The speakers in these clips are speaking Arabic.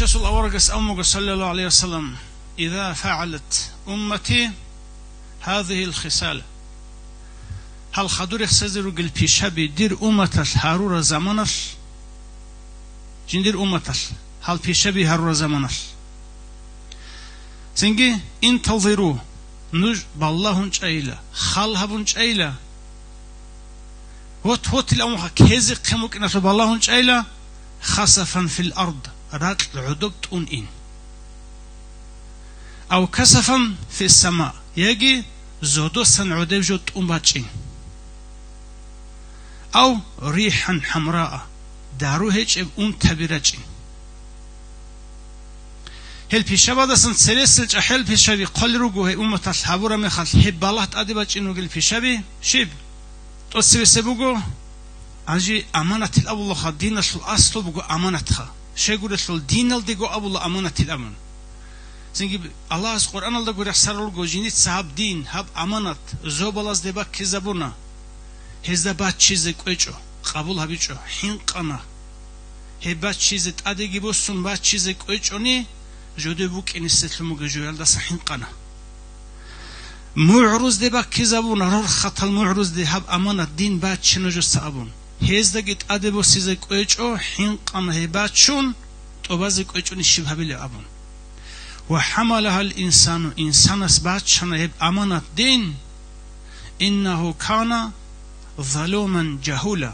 بشسل أورقس أمك صلى الله عليه وسلم إذا فعلت أمتي هذه الخصال هل خدور يخسزر قل بيشابي دير أمتش هارور زمانش جندير أمتش هل بيشابي هارور زمانش سنجي انتظروا نج باللهنش أيلا خالهبنش أيلا هوت الأموخة كيزي قموك نفس باللهنش أيلا خسفا في الأرض رات العدبت إن أو كسفا في السماء يجي زودو سن عدب جوت باتشين أو ريحا حمراء دارو هيج تبيرجين هل بيشابه دسن سلسل أحل بيشابه قل رجوه أمة الحبورة مخال حب الله تأدبج إنه قل بيشابه شيب توسي سبوجو أجي أمانة الأول خا دين الشل أصله بجو أمانتها شيء الشل دين الدجو أول أمانة الأمن زنجي الله القرآن الله يقول يحسر الجو جنيت صاحب دين هب أمانة زوبلاز دبا كذبونا هذا بعد شيء كويجو قبول هبيجو حين قنا هبات شيء تأدي بوسون بعد شيء كويجوني جودي بوك إن استلموا جوال ده صحين قنا معروض دبا كذبونا رخت المعروض ده هب أمانة دين بعد شنو جو صابون هذا جت أدي بوسيز كويجو حين قنا هبات شون توباز كويجوني شبه بلي أبون وحملها الإنسان إنسان بعد شنو هب أمانة دين إنه كان ظلوما جهولا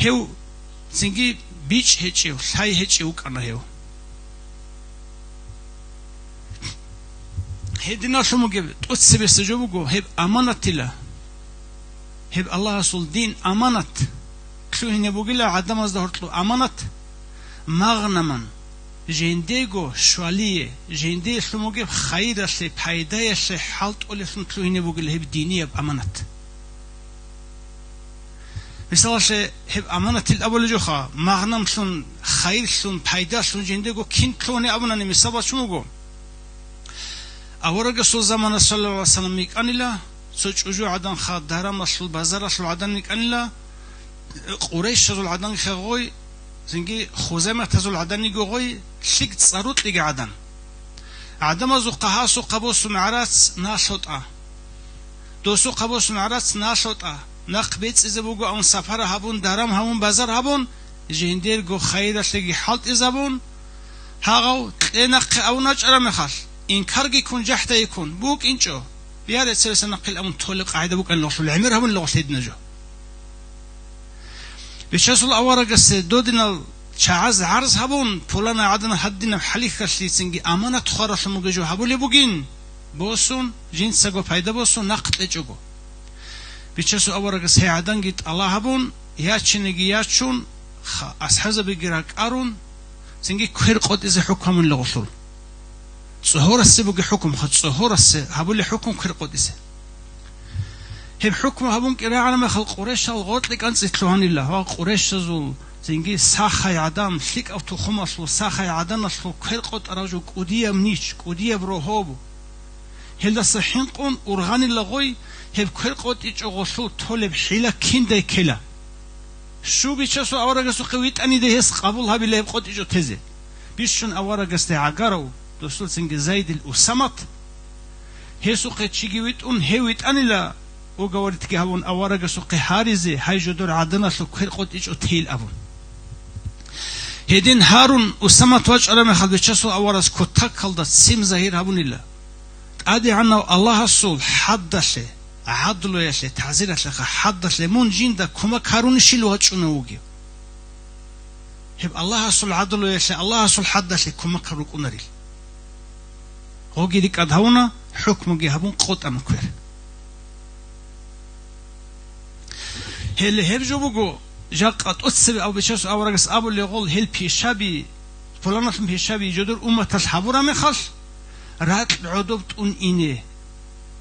هو سنجي بيش هيجيو ساي هيجيو كنا هو هدينا شو مجيب تقصي بسجوبو هب أمانة تلا هب الله رسول دين أمانة كلو هنا بقوله عدم أصدهرتلو أمانة مغنما جنديجو شواليه جندي شو مجيب خير شيء فايدة شيء حالت أولي شو كلو هنا بقوله هب دينية بأمانة مثلا شيء هب أمانة الأول جوخا مغنم شون خير شون فايدة شون جنديجو كين كلوني أبونا نمسابة شو مجو أورق سو زمان صلى الله عليه وسلم يكأن الله سوچ أجو عدن خاد دارم رسول بازار رسول عدن يكأن الله قريش رسول عدن خغوي زنجي خوزمة رسول عدن يجوي شيك تصاروت لقى عدن عدم زو قهاسو قبوس معرات ناشطة دوسو قبوس معرات ناشطة نقبيت إذا بوجو أون سفر هبون دارم هبون بازار هبون جندير جو خير شيء حالت إذا بون هاو نق أو نجار مخال إن كارجي يكون جحته يكون بوك إنشو بيار السلسلة نقل أمن طلق عيدا بوك أن لغش العمر هم اللغش هيد نجو بيشاسو الأوارق السدودنا شعاز عرض هبون فلانا عدنا حدنا حليخ كشلي سنجي أمانة تخارش مجو هبولي بوجين بوسون جنس سجو فايدة بوسون نقط لجوجو بيشاسو أوارق السهي عدن جيت الله هبون ياتشنجي ياتشون أسحز بيجراك أرون سنجي كهر قد إذا حكم من لغشول صهور السبق حكم خد صهور الس هبول حكم كر قدسه هب حكم هبون كرا على ما خلق قريش الغوت لك أنت تلوهن الله هو قريش زول زنجي ساخي عدم فيك أو تخمس وساخي عدم نشلو كر قد أرجو كودية منيش كودية بروهوب هل الصحين قن أرغان اللغوي هب كر قد يجوغسو طلب حيلة كندا كلا شو بيشسو أورجسو قويت أني ده هس قبول هبي اللي قد يجو تزه بيشون أورجس تعجروا دوستول سنگ زايد الأسمت هسو قتشيجيويت هويت أنيلا وجورت كهون أورج سوق حارزة هاي جدور عدنا سوق قد إيش أتهيل أبون هدين هارون أسمت وجه أرام خدشسو أورز كتك خلدت سيم زهير هبون الله أدي عنا الله الصول حدث عدل يشلي تعزير يشلي حدث لمون جين دا كما كارون شيلو هتشونوجي هب الله الصول عدل يشلي الله الصول حدث كما كاروك أنريل هوجي ديك أدهونا حكم جهبون قط أمكوير هل هرجو بقو جاقت أتسب أو بشاس أو رجس أبو اللي يقول هل بيشابي فلان اسم بيشابي جدر أمة الحبورة مخص رات العدوبت إني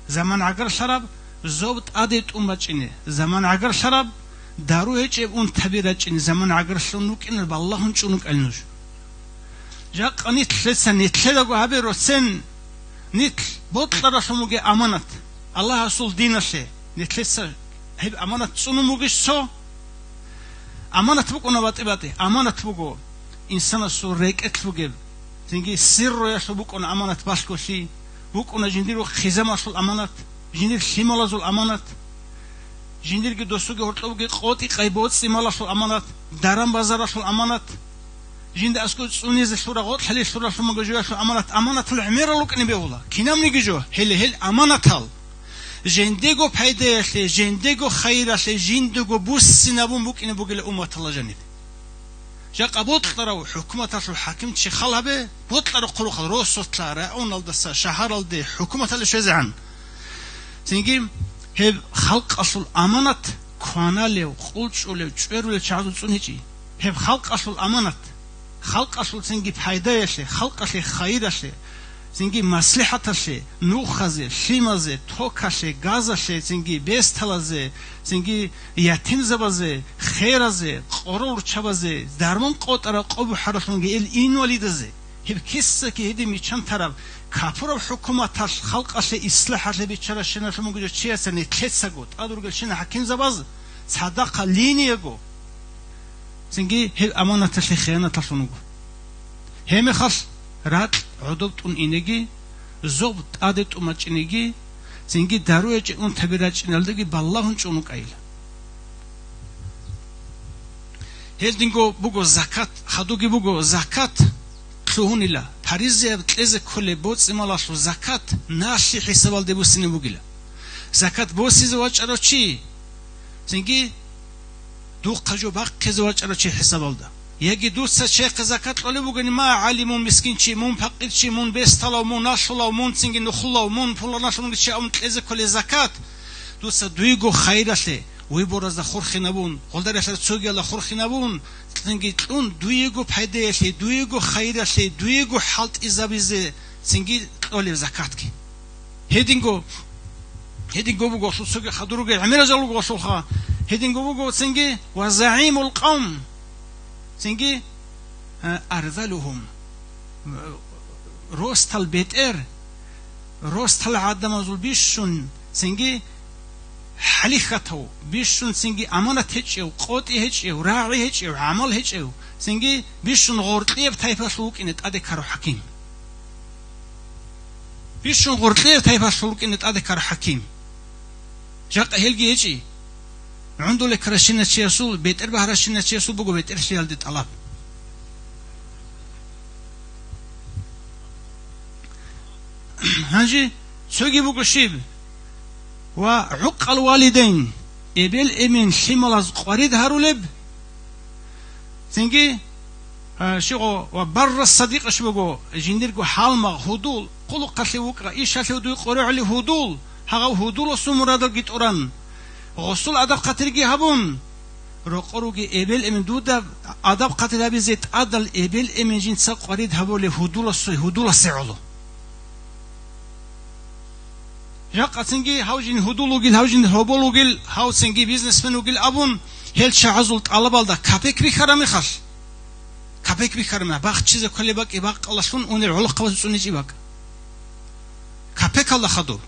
زمان عقر شراب زوبت أديت أمة إني زمان عقر شراب دارو هيك تبيرج إني زمان عقر شلونك إن بالله شلونك النوج جاق أني تلسن يتلقوا هبي رسن نيت بطل رسموجي أمانة الله رسول دين الشيء نتلسن هيب أمانة صنو موجش سو أمانة بقو نبات إباتي أمانة بقو إنسان سوريك أتلوجب تنجي سر يسبوك أن أمانة باسكوشي بوك أن جنديرو خزامة سول أمانة جندير شمال سول أمانة جندير كدوسوك هرتلوك قوتي قيبوت سمال سول أمانة دارم بازار سول أمانة جند أسكت سونيز سورة غوت حلي سورة ثم جوجو سول أمانة العمير لوك نبيولا كنام نيجو هل أمانة هال جندگو پیدا شد جندگو خیر شد جندگو بوس نبود بوک این بوگل امت الله جنید جا قبول ترى حكومة الحاكم تشي خلها به بطلع قلو خل روس تطلع اون الدس شهر الدي حكومة اللي شزعن تنجي هب خلق اصل امانة كوانا له قلش ولا جبر ولا شعب صنيجي هب خلق اصل امانة خلق اصل تنجي پیدا شد خلق اصل خیر شد تنجي مصلحة شد نوخزه شیمزه توکشه گازشه تنجي بستلزه تنجي يتيم زبازه خيرزه قرور چبازه درمان قطره قبو حرفونگه این ولیدزه هب کسی که هدی میچن طرف کافر حکومت خلق اصل اصلاح اصل بیچاره شناشمونگه چی است نتیسه گود ادورگل شن حکیم زباز صدق لینیه گو تنجي هب امانت اصل خیانت اصلونگو هم خاص رات عدوبت اون اینگی زوبت عادت اومچینگی تنجي داروج اون تبیراج نلدگی بالله چونو قایل هلدینگو بوگو زکات خدوگی بوگو زکات کلونیلا پاریزه تلز کل بوت مالاشو زکات ناشی حسابال دبوسینی بوگیلا زکات بوسیز واچرو چی تنجي دو قجو باق زواچرو چی حسابال ده يجي دوسة شيخ زكاة ولا بقول ما عالم مسكين شيء مون فقير شيء مون بيستلا مون ناشلا مون سنجي نخلا مون فلا ناشلا شيء أم تلزق كل زكاة دوسة دويجو خير شيء ويبورز الخور خنابون قدر يصير تسوق على الخور خنابون سنجي تون دويجو بحيدة شيء دويجو خير شيء دويجو حالت إزابيز سنجي ولا زكاة كي هيدينجو بقول سوق خدروج عمير جالو بقول سوخا هيدينجو بقول سنجي وزعيم القوم سنجي أرذلهم روست البيت روست العدم زول بيشون سنجي حليخته بيشون سنجي أمانة هجيو قوتي هجيو راعي هجيو عمل هجيو سنجي بيشون غورتلي بتايفا سلوك إن تأذكر حكيم بيشون غورتلي بتايفا سلوك إن تأذكر حكيم جاق هلجي هجي عنده لك رشينة شيسول بيت أربعة رشينة شيسول بقول بيت إرشيال دي طلب هنجي سوقي بقول شيب وعق الوالدين إبل إمين شمال قريد هارولب تنجي شو وبر الصديق شو بقول جندير حال ما هدول قلوا قتل وقرا إيش هتودي قرع على هدول هاو هدول السمرة دل جت أوران غسل أدب قترجي هبون رقروجي إبل إمن دودا أدب قتر هبي زيت أدل إبل إمن جنس قريد هبول هدول السعلو يق سنجي هاو جن هدولوجيل هاو جن هبولوجيل هاو سنجي بيزنس منوجيل أبون هل شعزلت على بالدا كابيك بخرامي خش كابيك بخرامي باخ چیز كل باك إباق الله شون أون العلاقة وزونيج إباق كابيك الله خدو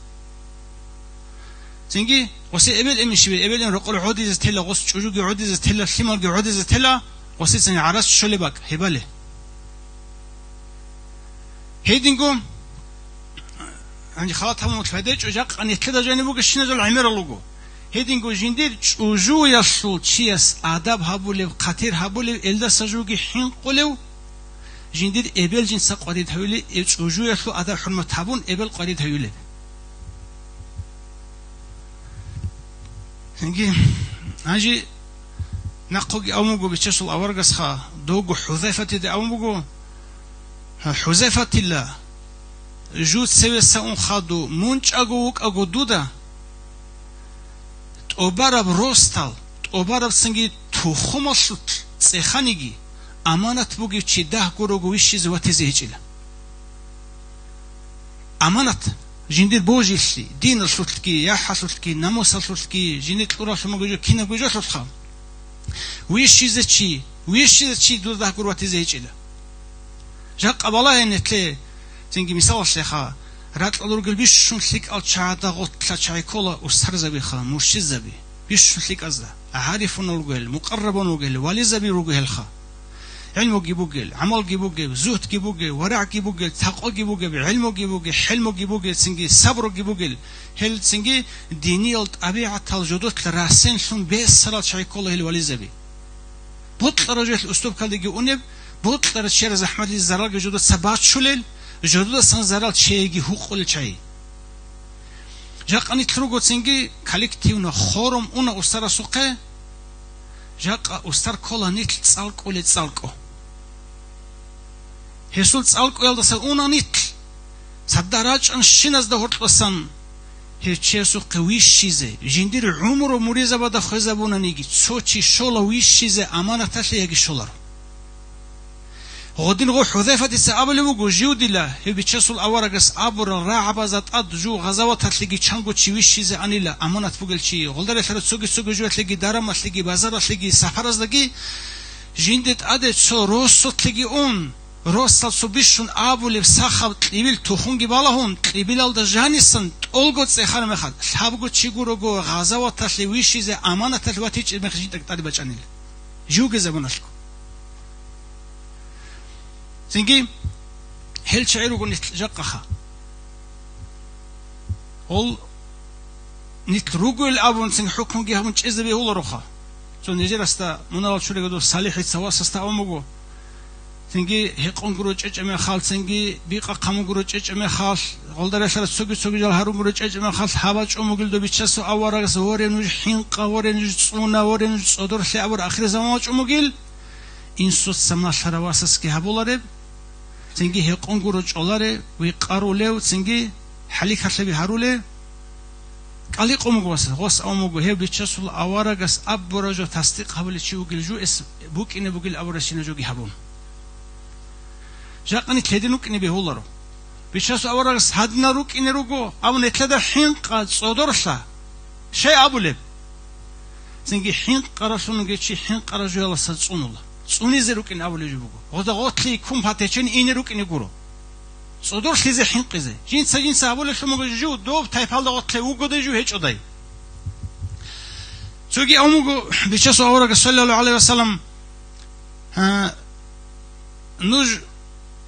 سنجي وسي إبل إمن شبي إبل إن رقول عودي زتلا غص شجوجي عودي زتلا خمال عودي زتلا وسي سنجي عرس شلي باك هباله هيدينكم عندي خلاص هم متفادج وجاق أن يتلدا جانبوك الشنة العمير اللوجو هيدينكو جندير وجو يصل تشيس آداب هابولي قتير هابولي إلدا سجوجي حين قلو جندير إبل جنس قريد هولي وجو يصل آداب حرمة هابون إبل قريد هولي هنجي هنجي نقوي أموجو بتشسل أورجس خا دوجو حذيفة دي أموجو حذيفة الله جود سوي سون خادو منش أجوك أجو دودا تأبرب روستال تأبرب سنجي تخمصت سخانيجي أمانة بوجي تشده كروجو ويش زواتي زيجلا أمانة جندير بوجيسي دين السلطكي يا حسلطكي ناموس السلطكي جندير أوراس مجوجو كنا جوجو سلطخام ويش زتشي دودا كرواتي زيجلا جاك أبلا ينتلي تنجي مثال الشيخة رات الأورجل بيشون ليك الشعادة غطلة شايكولا وسترزبي خا مش زبي بيشون ليك أزدا عارفون الرجل مقربون الرجل ولي زبي رجل خا علم جيبوجل عمل جيبوجل زهد جيبوجل ورع جيبوجل تقوى جيبوجل علم جيبوجل حلم جيبوجل سنجي صبر جيبوجل هل سنجي دينيال طبيعة الجدود لراسين شون بس صلاة شيء كله الولي زبي بطل رجل الأسلوب كالدي أونب بطل الشير زحمة الزرال جدود سبات شلل جدود سن زرال شيء حقوق الشيء جاك أني تروجو سنجي كالكتيونا خورم أنا أستر سوقه جاك أستر كلا نيت تسالك ولا تسالكو هسول تسالك ولا تسالونا نيت صدراج أن شناز ده هرتلسان هيتشيسو قويش شيزه جندير عمر ومريزة بدا خزابونا نيجي تسوتشي شولا ويش شيزه أمانة تشلي يجي شولار غدين غو حذيفة تسا أبلي وجو جودي لا هي بتشيسو الأورقس أبور الراعبة ذات أدجو غزاوة تلقي تشانغو تشيويش شيزه أني لا أمانة فوقل شيء غلدر يثرت سوق جو تلقي دارم تلقي بازار تلقي سفرز تلقي جندت أدت سو روسو تلقي أون روسال سوبيشون أبولي بسخاب تقبل تخونجي بالهون تقبل على جانيسن أولغوت سخر مخد حبغو تشيغورو غزاوة تلقي ويش شيزه أمانة تلقي تيج مخجين تقطع بچانيل جوج زبونشكو سنجي هل شعيرو قل نتجقخا هل نتروغو الأبون سنج حكم جه من چیز به هول روخا چون نجار است منال شوره گدو صالح سواس است آموگو سنجي هقون گرو چچمه خال سنجي بیقا قامو گرو چچمه خال غلدر شر سوگی جال هرون گرو چچمه خال حواج آموگل دو بیچسو آوارگس ورنوج حین قورنوج صونا ورنوج صدر شعور آخر زمانش آموگل این سوت سمنا شرواسس که هبولاره سنجي هقون گرو چولاره ویقاروله سنجي حلی خرشبی هروله قالی قومگو واسه غوس آموگو هی بیچسول آوارگس اب براجو تصدیق حولی چیوگل جو اس بوک اینه بوگل آوارشینه جوگی هبون جاقنی کدینوک اینه بهولارو بیچسو آوارگس هدنا روک اینه روگو اون اتلده حین قاد صدرشا شی ابوله سنجي حین قراشونگه چی حین قراجو یالا سچونولا چونی زروک اینه ابوله جو بگو غدا قطلی کم پاتچن اینه روک اینه گورو صدور خیزه حین قیزه جنس ابوله شما جو دو تایپال دا قطلی وگو ده جو هیچ ادای سوگی آموگو بیچسو آوارگس صلی الله علیه وسلم نوج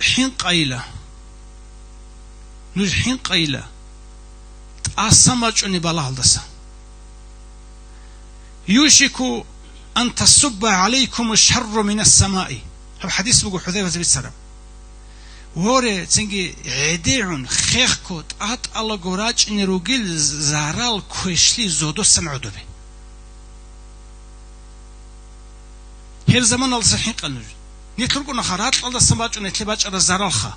حين قايلة أسمعوني بالله يوشك أن تصب عليكم الشر من السماء هذا حديث بقول حذيفة بن السلام وره تنجي عديعون خيخكوت أت الله جوراج إن رجل زارال كويشلي زودو سمعوا به هر زمان الله صحيح قانون نتركنا خرات الله سماج ونتلبج على زرالخا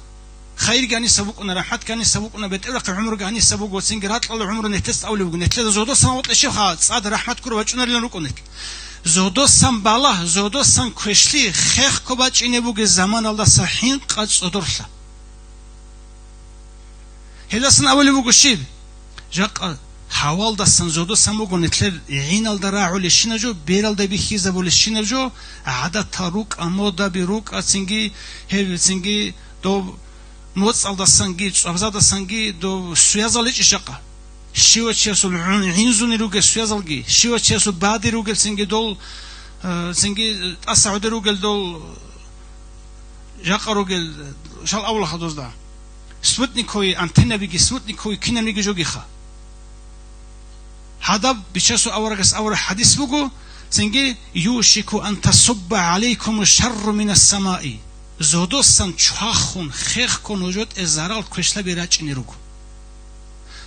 خير جاني سبوقنا رحمت جاني سبوقنا بتقرق عمر جاني سبوق وسنجرات الله عمره نتست أولي بقول زودو سماوات الشيخ صاد رحمت كرو بجنا لنا ركونك زودو سم بالا زودو سم كوشلي خيخ كوباج إنه بقول زمان الله صحيح قد صدرلا هذا سن أولي بقول شيء جاك حوال دستن زودو سموگو نتلر عینال دراعو لشینجو بیرال دا بیخیزه بول لشینجو عدد تاروک امودا بیروک اتسنگی هی سنگی دو موت على السنجي أبزاد السنجي دو سويازالج إشقة شيوة شيسول عنزوني روجل سويازالجي شيوة شيسول بعد روجل سنجي دول سنجي أسعود روجل دول جاق روجل شال أول خدوز ده سوتنيكوي أنتنا بيجي سوتنيكوي كنا بيجي جوجيخا هذا بيشسو أورجس أور حديث بقو سنجي يوشك أن تصب عليكم الشر من السماء زودوستان چخون خيخ كون وجود ازارال كشلا بيراچ نيروغو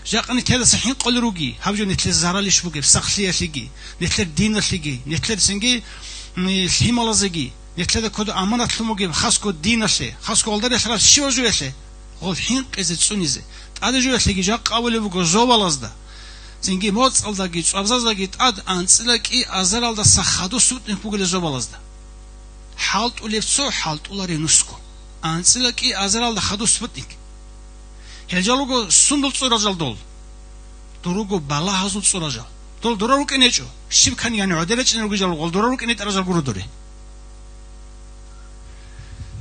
جاقني تيدا صحين قلروغي هاوجو نتل زارالش بوغي بسخلياتليغي نتل ديناتليغي نتل سنجي الهيمالازيغي نتل كود اماناتلموغي خاصكو ديناشي خاصكو اولدر يشرا شيوجويشه غول حين قزت سونيزه ادجوياتليغي جاق اولي بوغو زوبالازدا سنجي موت الداغي ابزازاغي اد انصلكي ازرالدا سخادو سوت نبوغل زوبالازدا حالت ولفسو حالت ولاري نسكو انصلكي ازرالدا خادو سوتنيك هجالوغو سوندل صورجال دول دروغو بالا هازول صورجال دول دروروك انيچو شيب كان يعني عدلچ نروغو جال غول دروروك انيت ارجال غورو دوري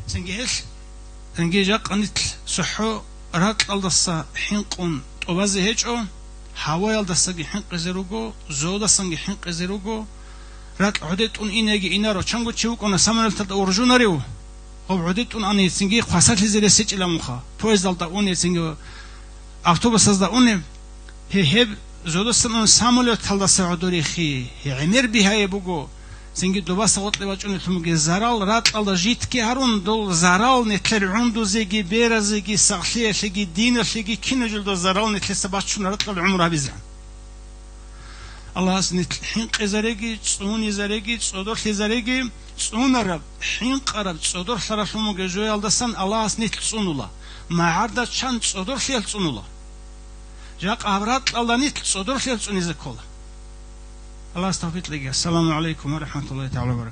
سنجي سنجي جاق انيت صحو رات الدسا حينقون طوازي هيچو هوايال دساگي حين قزروغو زودا سنگي حين قزروغو رات عدت اون اینگی اینا رو چنگو چیوک اون سامنل تد اورجوناریو عدت اون آنی سنگی خواست زیر سیچ لاموخا پویز دالتا اون سنگی автобус از دا اون هب زودستن اون سامولو تلدا سعودوری خی عمر بیهای بگو سنگی دوباره سقط لباچون تموگی زرال رات الله جیت کی هرون دل زرال نتلر عندو زیگی بیرزگی سخلیه شگی دین شگی کینو جلدو زرال نتل سباچون رات الله عمره بیزن الله اس نتل حين قزرگی صونی زرگی صدور خزرگی صون رب حين قرب صدور شرفمو گجوی aldasın الله اس نتل صونولا معرض چند صدور خیل صونولا جاك أبرات الله نتل صدور خير صنيزك كله الله استغفر لك السلام عليكم ورحمة الله تعالى وبركاته